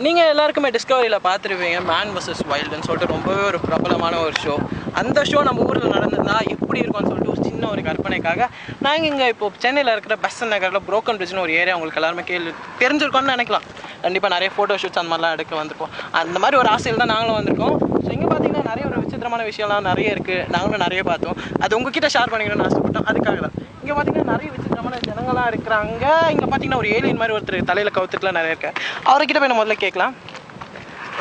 நீங்கள் எல்லாருக்குமே டிஸ்கவரியில் பார்த்துருப்பீங்க மேன் vs வைல்டுன்னு சொல்லிட்டு ரொம்பவே ஒரு பிரபலமான ஒரு ஷோ. அந்த ஷோ நம்ம ஊரில் நடந்ததுன்னா எப்படி இருக்கும்னு சொல்லிட்டு ஒரு சின்ன ஒரு கற்பனைக்காக நாங்கள் இங்கே இப்போ சென்னையில் இருக்கிற பெசன்ட் நகரில் புரோக்கன் பிரிட்ஜ்னு ஒரு ஏரியா உங்களுக்கு எல்லாருமே தெரிஞ்சிருக்கோம்னு நினைக்கலாம். கண்டிப்பாக நிறைய ஃபோட்டோ ஷூட்ஸ் அந்த மாதிரிலாம் எடுக்க வந்திருக்கோம். அந்த மாதிரி ஒரு ஆசையில் தான் நாங்களும் வந்திருக்கோம். ஸோ இங்கே பார்த்தீங்கன்னா நிறைய ஒரு விசித்திரமான விஷயம்லாம் நிறைய இருக்குது. நாங்களும் நிறைய பார்த்தோம். அது உங்ககிட்ட ஷேர் பண்ணிக்கணும்னு ஆசைப்பட்டோம். அதுக்காக தான் இங்கே பார்த்தீங்கன்னா நிறைய விசித்திரமான ஜனங்களாக இருக்கிறாங்க. இங்கே பார்த்தீங்கன்னா ஒரு ஏலியன் மாதிரி ஒருத்தர் தலையில் கவுத்துட்டுலாம் நிறைய இருக்கு. அவர்கிட்ட போய் நம்ம முதல்ல கேட்கலாம்.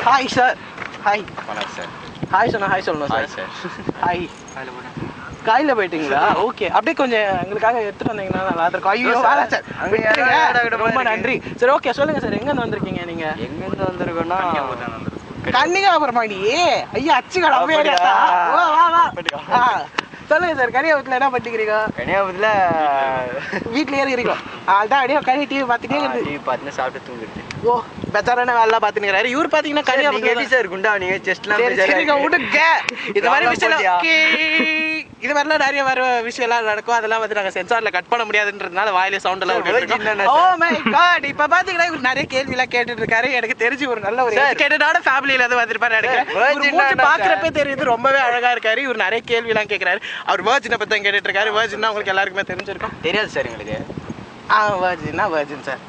Hi sir. ஹாய். வணக்கம் சார். ஹாய் சொன்னா ஹாய் சொல்லணும் சார். ஹாய். காலையில் போயிட்டீங்களா? ஓகே, அப்படியே கொஞ்சம் எங்களுக்காக எடுத்துகிட்டு வந்தீங்கன்னா நல்லா இருக்கும். ஐயோ சார், ரொம்ப நன்றி. சரி, ஓகே, சொல்லுங்கள் சார், எங்கேருந்து வந்திருக்கீங்க நீங்கள்? எங்கேருந்து வந்திருக்கோன்னா கன்னிகாபுரமாடியே. ஐயா அச்சு கடை சொல்லுங்க சார். கன்னியாபுரத்தில் என்ன பண்ணிக்கிறீங்க? கன்னியாகுமரியில் வீட்டிலேயே இருக்கிறீங்க. அதான் அப்படியே கனி டிவி பார்த்துட்டு சாப்பிட்டு தூங்குறது. ஓ, பெத்தாரான வேலை பார்த்துக்கிறாரு. இவர் பார்த்தீங்கன்னா கன்னியாகுமரி எப்படி சார் குண்டா நீங்கள் செஸ்ட்லாம் விடுங்க. இது மாதிரி விஷயம் இது மாதிரிலாம் நிறைய வர விஷயம்லாம் நடக்கும். அதெல்லாம் வந்து நாங்கள் சென்சாரில் கட் பண்ண முடியாதுன்றதுனால வாயிலே சவுண்ட் எல்லாம் விட்டுருக்கோம். Oh my God. இப்போ பார்த்தீங்கன்னா இவர் நிறைய கேள்வியெல்லாம் கேட்டுட்டு இருக்காரு. எனக்கு தெரிஞ்சு ஒரு நல்ல ஒரு எஜுகேட்டடான ஃபேமிலியில இருந்து வந்திருப்பாரு. எனக்கு பார்க்குறப்பே தெரியுது ரொம்பவே அழகா இருக்காரு. இவர் நிறைய கேள்விலாம் கேட்குறாரு. அவர் வேர்ஜினை பற்றி தான் கேட்டுட்டு இருக்காரு. வேர்ஜின்னா உங்களுக்கு எல்லாருக்குமே தெரிஞ்சிருக்கும். தெரியாது சார் எங்களுக்கு. Virgin sir.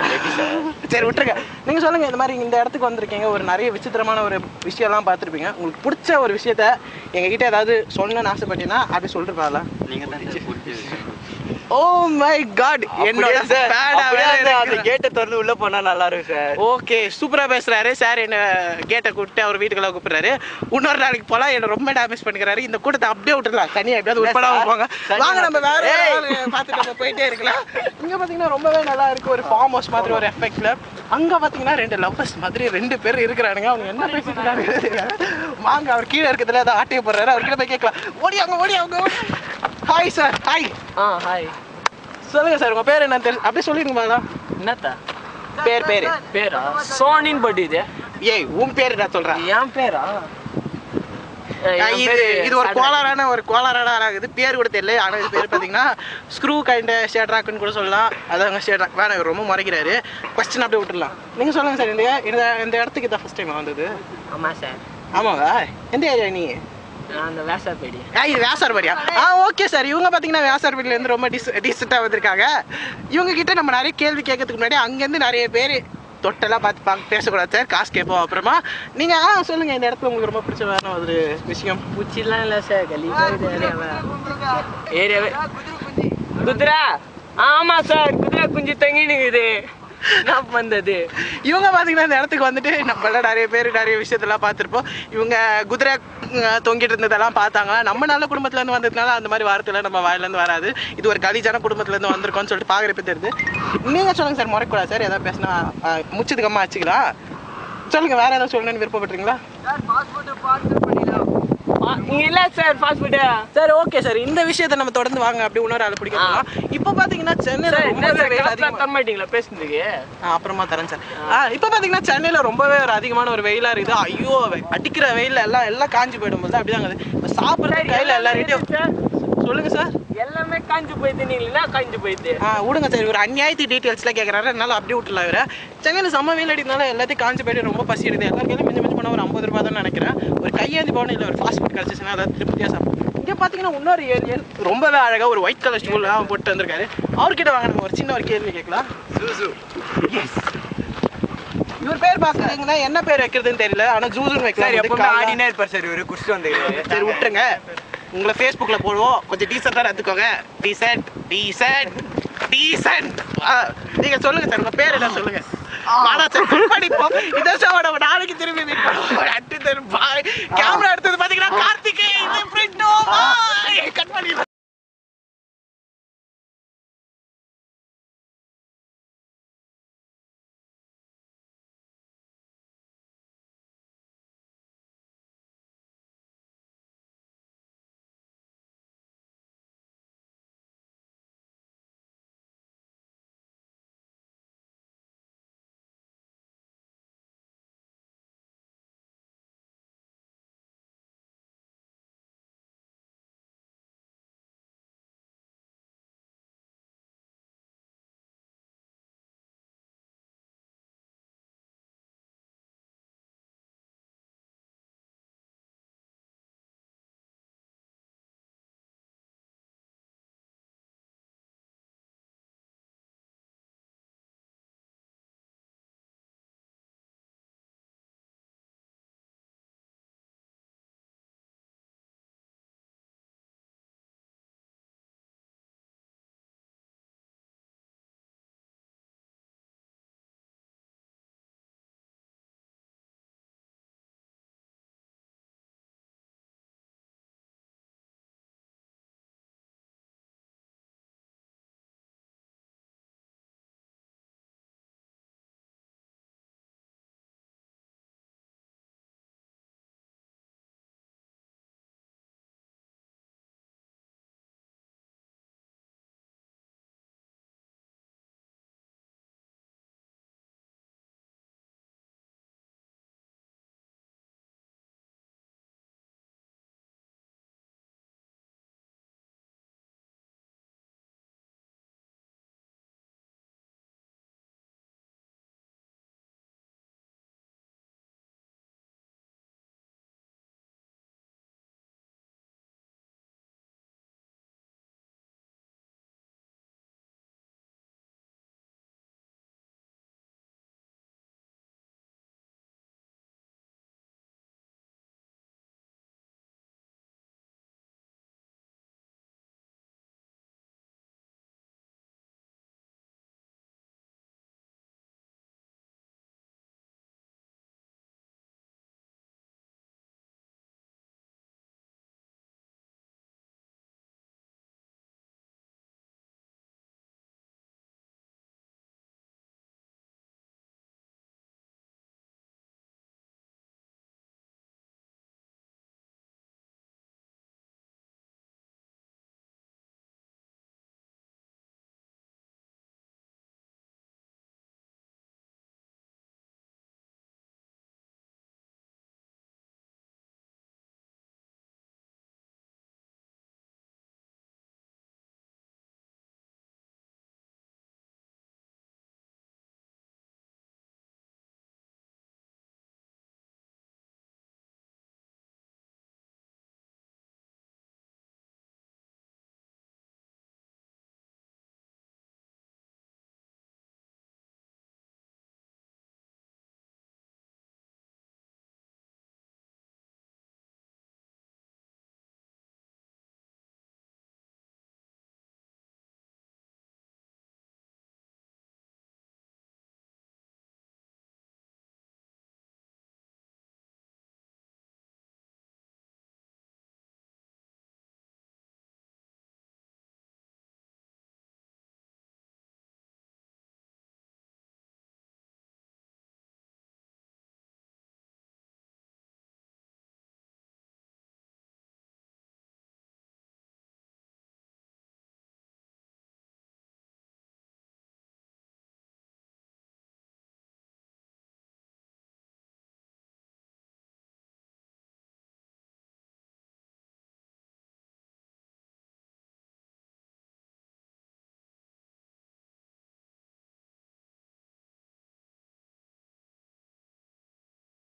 சரி, விட்டுருங்க. நீங்கள் சொல்லுங்கள், இந்த மாதிரி இந்த இடத்துக்கு வந்திருக்கீங்க, ஒரு நிறைய விசித்திரமான ஒரு விஷயம்லாம் பார்த்துருப்பீங்க. உங்களுக்கு பிடிச்ச ஒரு விஷயத்த எங்ககிட்ட ஏதாவது சொல்லணும்னு ஆசைப்பட்டீங்கன்னா அப்படி சொல்லிருப்பாங்களா? நீங்கள் தான். Oh my God. என்னோட கேட்டை திறந்து உள்ள போனா நல்லா இருக்கும் சார். ஓகே, சூப்பரா பேசுறாரு சார். என்ன கேட்டை கூப்பிட்டு அவர் வீட்டுக்குள்ள கூப்பிடுறாரு. இன்னொரு நாளைக்கு போலாம். என்ன ரொம்ப டேமேஜ் பண்ணிக்கிறாரு. இந்த கூட்டத்தை அப்படியே விட்டுடலாம். தனியாக எப்படியாவது உட்படாம போங்க. வாங்க நம்ம வேற பார்த்துட்டு நம்ம போயிட்டே இருக்கலாம். இங்க பாத்தீங்கன்னா ரொம்பவே நல்லா இருக்கு. ஒரு ஃபார்ம் ஹவுஸ் மாதிரி ஒரு எஃபெக்ட்ல. அங்க பாத்தீங்கன்னா 2 லவ்வர்ஸ் மாதிரி 2 பேர் இருக்கிறானுங்க. அவங்க என்ன பேசிட்டு இருக்காங்க? வாங்க, அவர் கீழே இருக்கிறதுல ஏதாவது ஆட்டையை போடுறாரு. அவர்கிட்ட போய் கேட்கலாம். ஓடியாங்க. Hi sir. ஹாய். ஹாய். சொல்லுங்க சார், உங்க பேர் என்ன தெரியும்? அப்படியே சொல்லிருங்க. என்னத்தா பேரா? சோனின் பட் இது. ஏய், உன் பேரு நான் சொல்றேன். என் பேரா? இது ஒரு கோளாறான ஆகுது. பேர் கூட தெரியல. ஆனால் இது பேர் பார்த்தீங்கன்னா ஸ்க்ரூ கைண்ட ஷேட்ராக்குன்னு கூட சொல்லலாம். அதாங்க ஷேட்ராக். வேணாம், இவர் ரொம்ப மறைக்கிறாரு. கொஸ்டின் அப்படியே விட்டுடலாம். நீங்கள் சொல்லுங்கள் சார், இந்த இடத்துக்கு இதான் ஃபஸ்ட் டைம் வந்தது? ஆமாம் சார். ஆமாவா? எந்த ஏரியா நீ? அந்த வேசார்பேடி. இது வேசார்பேடியா? Okay sir. இவங்க பார்த்தீங்கன்னா வேசார்பேடியிலேருந்து ரொம்ப டீசெண்டாக வந்திருக்காங்க. இவங்க கிட்ட நம்ம நிறைய கேள்வி கேட்கறதுக்கு முன்னாடி அங்கேருந்து நிறைய பேர் தொட்டெல்லாம் பார்த்து பேசக்கூடாது சார். காசு கேட்போம் அப்புறமா. நீங்கள் சொல்லுங்கள், இந்த இடத்துல உங்களுக்கு ரொம்ப பிடிச்ச வேற ஒரு விஷயம்? பூச்சிலாம் இல்லை சார். ஏரியாவே குதிரை. ஆமாம் சார், குதிரை குஞ்சு தங்கினுக்குது. என்ன வந்தது? இவங்க பார்த்தீங்கன்னா இந்த இடத்துக்கு வந்துட்டு நம்மள நிறைய பேர் நிறைய விஷயத்தெல்லாம் பார்த்துருப்போம். இவங்க குதிரை தொங்கிட்டு இருந்ததெல்லாம் பார்த்தாங்களா? நம்ம நல்ல குடும்பத்துலேருந்து வந்ததுனால அந்த மாதிரி வார்த்தைலாம் நம்ம வாயிலேருந்து வராது. இது ஒரு கலிஜான குடும்பத்துலேருந்து வந்திருக்கோம்னு சொல்லிட்டு பார்க்குறப்ப தெரியுது. நீங்கள் சொல்லுங்கள் சார், முறைக்கூடாது சார். எதாவது பேசினா முச்சதுக்கு அம்மா வச்சுக்கலாம். சொல்லுங்கள், வேறு ஏதாவது சொல்லணும்னு விருப்பப்பட்டுறீங்களா? இல்லை sir, fast food sir. Okay sir, இந்த விஷயத்தை நம்ம தொடர்ந்து வாங்க. அப்படி இன்னொரு ஆள் பிடிக்கலாம். இப்போ பார்த்தீங்கன்னா சென்னையில் தரமாட்டீங்களா பேசுனதுக்கு? அப்புறமா தரேன் சார். இப்போ பார்த்தீங்கன்னா சென்னையில் ரொம்பவே ஒரு அதிகமான ஒரு வெயிலாக இருக்குது. ஐயோ, அடிக்கிற வெயில் எல்லாம் காஞ்சி போயிடும்போது அப்படிதாங்க. இப்போ சாப்பிட்றது கையில் எல்லார்கிட்டையும் சொல்லுங்க சார். எல்லாமே காஞ்சி போயிடுது. நீங்களா காஞ்சி போயிடுது. விடுங்க சார். ஒரு அநியாயத்து டீட்டெயில்ஸ்லாம் கேட்குறாரு. என்னால் அப்படியே விட்டுலாம். இவரை சென்னையில் செம்ம வெயில் அடினால எல்லாத்தையும் காஞ்சி போயிட்டு ரொம்ப பசி எடுது. எல்லா கையிலும் மிஞ்சி போனால் ஒரு 50 ரூபா தான் நினைக்கிறேன். ஒரு கையேந்தி போனால் இல்லை ஒரு ஃபாஸ்ட் ஃபுட் கிடச்சிச்சுன்னா அதை திருப்தியாக சாப்பிடும். இங்கே பார்த்தீங்கன்னா இன்னொரு ஏரியன் ரொம்பவே அழகாக ஒரு ஒயிட் கலர் ஸ்டூல்லாம் போட்டு வந்திருக்காரு. அவர்கிட்ட வாங்க, நம்ம ஒரு சின்ன ஒரு கேள்வி கேட்கலாம். இவர் பேர் பார்க்குறீங்கன்னா என்ன பேர் வைக்கிறதுன்னு தெரியல. ஆனால் ஜூஸுன்னு வைக்கலாம். எப்பவுமே ஆடினே இருப்பார் சார். இவர் குடிச்சிட்டு வந்து. சரி, விட்டுருங்க. உங்களை ஃபேஸ்புக்கில் போடுவோம். கொஞ்சம் டீசெண்டாக எடுத்துக்கோங்க. டீசென்ட். நீங்கள் சொல்லுங்கள் சார், உங்கள் பேர் என்ன சொல்லுங்கள். படிப்போம். இதை நாளைக்கு திரும்பி கேமரா எடுத்தது பார்த்தீங்கன்னா கார்த்திகே கட் பண்ணி